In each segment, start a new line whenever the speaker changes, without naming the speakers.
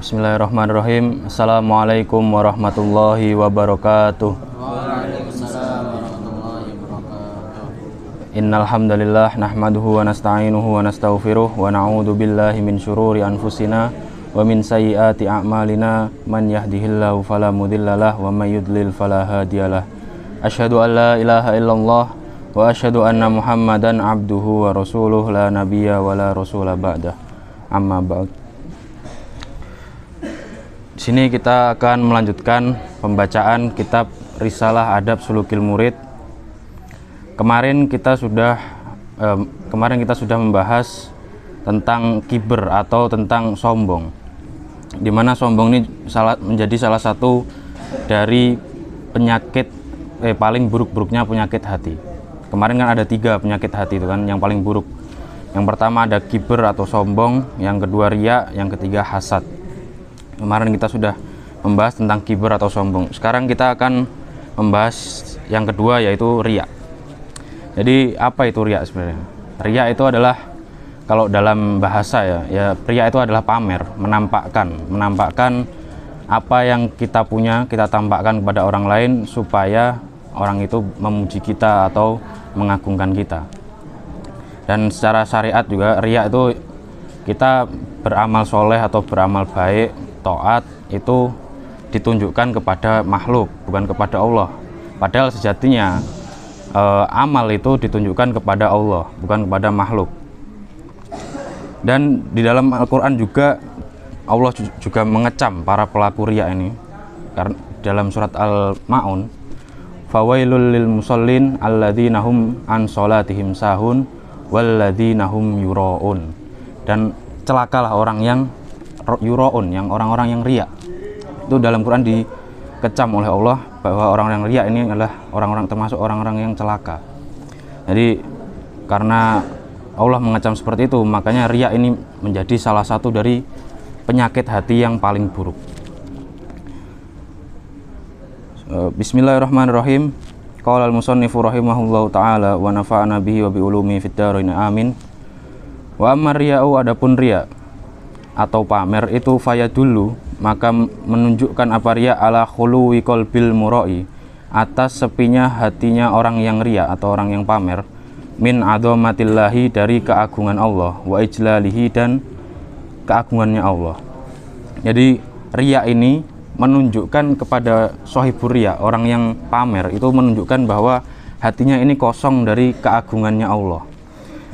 Bismillahirrahmanirrahim. Assalamualaikum warahmatullahi wabarakatuh.
Waalaikumsalam warahmatullahi wabarakatuh.
Innal hamdalillah nahmaduhu wa nasta'inuhu wa nastaghfiruh wa na'udzu billahi min syururi anfusina wa min sayyiati a'malina man yahdihillahu fala mudhillalah wa may yudlil fala hadiyalah. Asyhadu an la ilaha illallah wa asyhadu anna Muhammadan abduhu wa rasuluh la nabiyya wa la rasula ba'dah. Amma ba'd. Di sini kita akan melanjutkan pembacaan kitab Risalah Adab Sulukil Murid. Kemarin kita sudah membahas tentang kiber atau tentang sombong, di mana sombong ini menjadi salah satu dari penyakit paling buruk-buruknya penyakit hati. Kemarin kan ada 3 penyakit hati itu kan yang paling buruk. Yang pertama ada kiber atau sombong, yang kedua riya, yang ketiga hasad. Kemarin kita sudah membahas tentang kiber atau sombong. Sekarang kita akan membahas yang kedua, yaitu riya. Jadi apa itu riya sebenarnya? Riya itu adalah, kalau dalam bahasa ya riya itu adalah pamer, menampakkan apa yang kita punya, kita tampakkan kepada orang lain supaya orang itu memuji kita atau mengagungkan kita. Dan secara syariat juga riya itu kita beramal soleh atau beramal baik, taat itu ditunjukkan kepada makhluk, bukan kepada Allah. Padahal sejatinya amal itu ditunjukkan kepada Allah, bukan kepada makhluk. Dan di dalam Al-Quran juga Allah juga mengecam para pelaku riya ini. Karena dalam surat Al-Ma'un, fawailul lil musallin alladzina hum an sholatihim sahun walladzina hum yura'un. Dan celakalah orang yang yura'un, yang orang-orang yang riya. Itu dalam Quran dikecam oleh Allah bahwa orang yang riya ini adalah orang-orang, termasuk orang-orang yang celaka. Jadi karena Allah mengecam seperti itu, makanya riya ini menjadi salah satu dari penyakit hati yang paling buruk. Bismillahirrahmanirrahim. Qala al-musannifu rahimahullahu taala wa nafa'ana bihi wa bi ulumi fid dharain amin. Wa amma riya'u, adapun riya atau pamer itu faya dulu, maka menunjukkan apa riya ala khuluwi qalbil mura'i, atas sepinya hatinya orang yang riya atau orang yang pamer, min adzamatillahi, dari keagungan Allah, wa ijlalihi, dan keagungannya Allah. Jadi riya ini menunjukkan kepada shahibur riya, orang yang pamer itu menunjukkan bahwa hatinya ini kosong dari keagungannya Allah.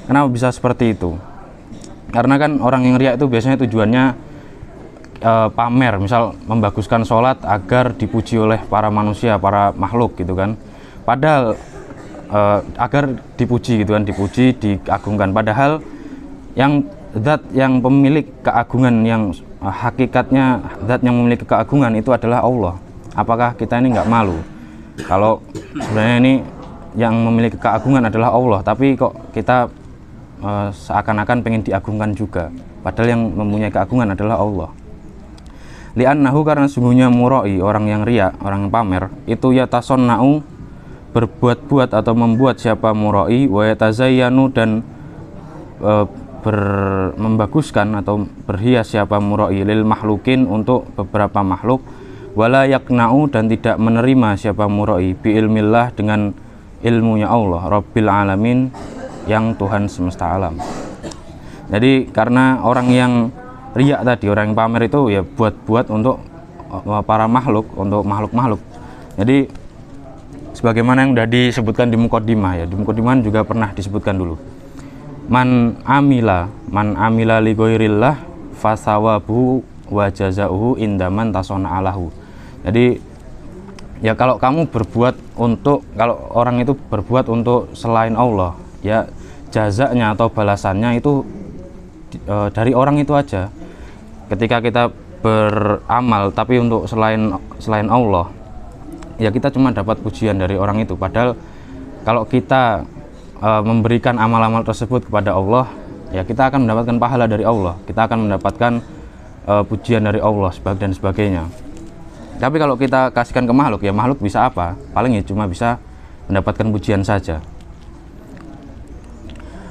Kenapa bisa seperti itu? Karena kan orang yang riya itu biasanya tujuannya pamer, misal membaguskan sholat agar dipuji oleh para manusia, para makhluk gitu kan. Padahal agar dipuji gitu kan, dipuji, diagungkan. Padahal yang zat yang pemilik keagungan, yang hakikatnya zat yang memiliki keagungan itu adalah Allah. Apakah kita ini nggak malu kalau sebenarnya ini yang memiliki keagungan adalah Allah, tapi kok kita seakan-akan pengen diagungkan juga, padahal yang mempunyai keagungan adalah Allah. Li'annahu, karena sungguhnya mura'i, orang yang riya, orang yang pamer, itu yatasonna'u, berbuat-buat atau membuat siapa mura'i, wa yatazayyanu, dan membaguskan atau berhias siapa mura'i, lil mahlukin, untuk beberapa makhluk, wala yakna'u, dan tidak menerima siapa mura'i, bi ilmillah, dengan ilmunya Allah, Rabbil alamin, yang Tuhan semesta alam. Jadi karena orang yang riya tadi, orang yang pamer itu ya buat-buat untuk para makhluk, untuk makhluk-makhluk. Jadi sebagaimana yang sudah disebutkan di muqaddimah, ya di muqaddimah juga pernah disebutkan dulu. Man amila li ghairillah fasawabuhu wa jazaohu indaman tasona alahu. Jadi ya kalau kamu berbuat untuk, kalau orang itu berbuat untuk selain Allah, ya jazanya atau balasannya itu dari orang itu aja. Ketika kita beramal tapi untuk selain Allah, ya kita cuma dapat pujian dari orang itu. Padahal kalau kita memberikan amal-amal tersebut kepada Allah, ya kita akan mendapatkan pahala dari Allah, kita akan mendapatkan pujian dari Allah dan sebagainya. Tapi kalau kita kasihkan ke makhluk, ya makhluk bisa apa? Paling ya cuma bisa mendapatkan pujian saja.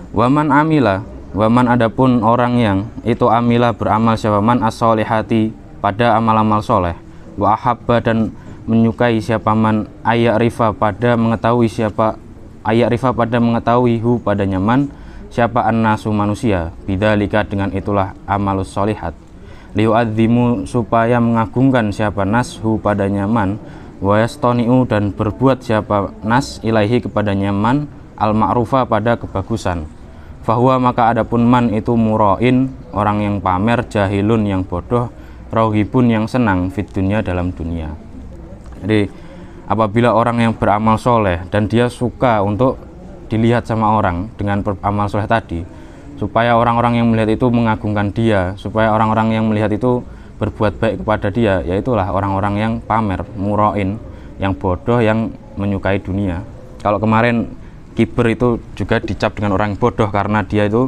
Waman amila, waman adapun orang yang itu amila beramal siapa man as-solihati, pada amal-amal soleh. Wa ahabba dan menyukai siapa man ayarifa pada mengetahui hu padanya man siapa annasu manusia, bidzalika dengan itulah amalus solihat, liyu'adzimu supaya mengagungkan siapa nas hu padanya man, wa yastoni'u dan berbuat siapa nas ilaihi kepadanya man al ma'rufa pada kebagusan. Fahuwa maka adapun man itu murain orang yang pamer, jahilun yang bodoh, rohibun yang senang, fit dunya dalam dunia. Jadi apabila orang yang beramal soleh dan dia suka untuk dilihat sama orang dengan beramal soleh tadi, supaya orang-orang yang melihat itu mengagungkan dia, supaya orang-orang yang melihat itu berbuat baik kepada dia, yaitulah orang-orang yang pamer, murain, yang bodoh, yang menyukai dunia. Kalau kemarin kiber itu juga dicap dengan orang bodoh karena dia itu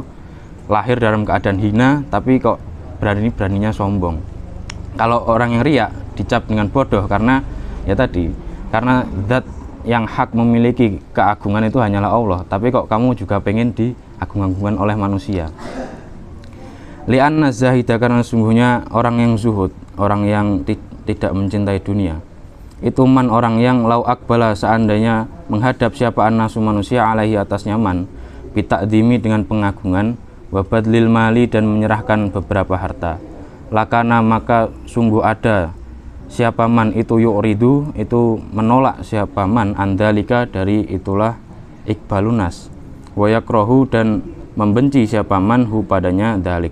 lahir dalam keadaan hina tapi kok beraninya sombong. Kalau orang yang riya dicap dengan bodoh karena ya tadi, karena zat yang hak memiliki keagungan itu hanyalah Allah, tapi kok kamu juga pengen diagung-agungkan oleh manusia. Li'anna zahida karena sungguhnya orang yang zuhud, orang yang tidak mencintai dunia, itu man orang yang lau akbala seandainya menghadap siapa annasu manusia alaihi atasnya man, bita'dhimi dengan pengagungan, wabadlil mali dan menyerahkan beberapa harta, lakana maka sungguh ada siapa man itu yu'ridu itu menolak siapa man andalika dari itulah ikbalunas, wa yakrohu dan membenci siapa man hu padanya dalik.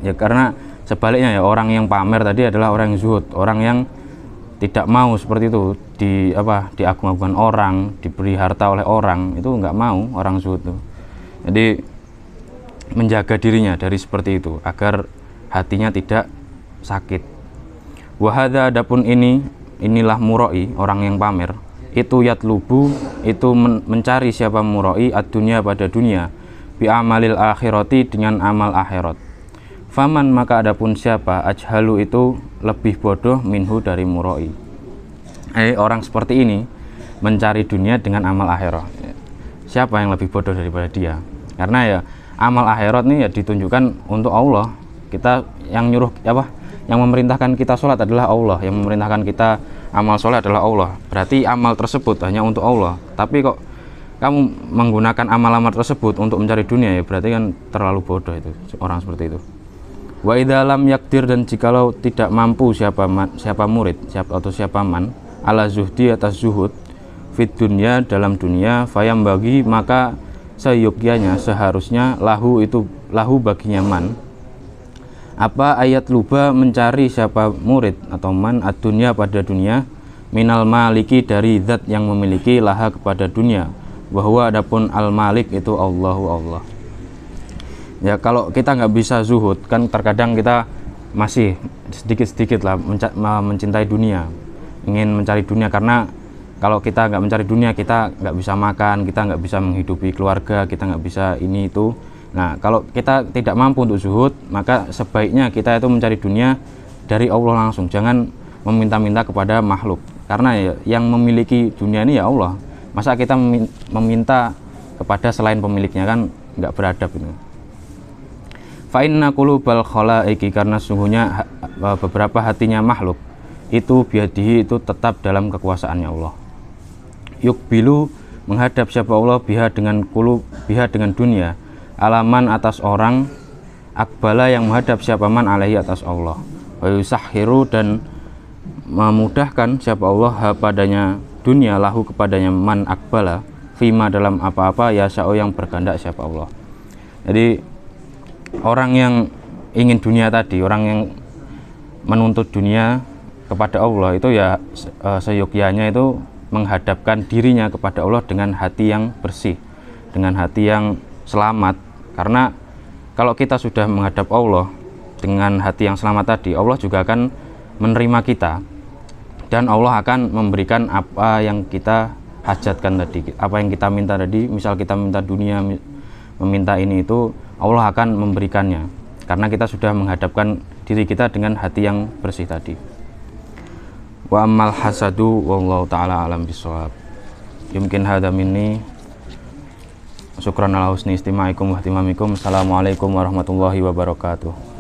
Ya karena sebaliknya ya, orang yang pamer tadi adalah orang yang zuhud, orang yang tidak mau seperti itu diagung-agungkan orang, diberi harta oleh orang, itu nggak mau orang zuhud itu. Jadi menjaga dirinya dari seperti itu agar hatinya tidak sakit. Wahada adapun inilah muroi orang yang pamer, itu yatlubu itu mencari siapa muroi ad-dunya pada dunia, bi amalil akhirati dengan amal akhirat. Faman maka adapun siapa ajhalu itu lebih bodoh minhu dari muroi. Orang seperti ini mencari dunia dengan amal akhirat. Siapa yang lebih bodoh daripada dia? Karena ya amal akhirat ini ya ditunjukkan untuk Allah. Kita yang nyuruh yang memerintahkan kita sholat adalah Allah, yang memerintahkan kita amal sholat adalah Allah. Berarti amal tersebut hanya untuk Allah. Tapi kok kamu menggunakan amal-amal tersebut untuk mencari dunia, ya berarti kan terlalu bodoh itu orang seperti itu. Wa idza lam yakdir dan jikalau tidak mampu siapa murid, siapa man ala zuhdi atas zuhud fit dunya dalam dunia, fayam bagi maka seyogyanya seharusnya lahu baginya man ayat luba mencari siapa murid atau man ad-dunya pada dunia, minal maliki dari zat yang memiliki laha kepada dunia, bahwa adapun al-malik itu Allah. Ya kalau kita nggak bisa zuhud, kan terkadang kita masih sedikit-sedikit lah mencintai dunia, ingin mencari dunia, karena kalau kita nggak mencari dunia kita nggak bisa makan, kita nggak bisa menghidupi keluarga, kita nggak bisa ini itu. Nah kalau kita tidak mampu untuk zuhud, maka sebaiknya kita itu mencari dunia dari Allah langsung, jangan meminta-minta kepada makhluk, karena ya, yang memiliki dunia ini ya Allah. Masa kita meminta kepada selain pemiliknya, kan nggak beradab itu. Fa inna qulubal khalaiqi karena sungguhnya beberapa hatinya makhluk itu biadihi itu tetap dalam kekuasaannya Allah. Yukbilu menghadap siapa Allah biha dengan dunia, alaman atas orang, akbala yang menghadap siapa man alaihi atas Allah, wa yusahhiru dan memudahkan siapa Allah padanya dunia lahu kepadanya man akbala fima dalam apa-apa yasa'u yang berkehendak siapa Allah. Jadi orang yang ingin dunia tadi, orang yang menuntut dunia kepada Allah itu ya seyogyanya itu menghadapkan dirinya kepada Allah dengan hati yang bersih, dengan hati yang selamat. Karena kalau kita sudah menghadap Allah dengan hati yang selamat tadi, Allah juga akan menerima kita dan Allah akan memberikan apa yang kita hajatkan tadi, apa yang kita minta tadi. Misal kita minta dunia, meminta ini itu, Allah akan memberikannya karena kita sudah menghadapkan diri kita dengan hati yang bersih tadi. Wa ammal hasadu wallahu taala alam bisawab. Yumkin hadza minni. Syukran ala husni istimaikum wa ihtimamikum. Assalamualaikum warahmatullahi wabarakatuh.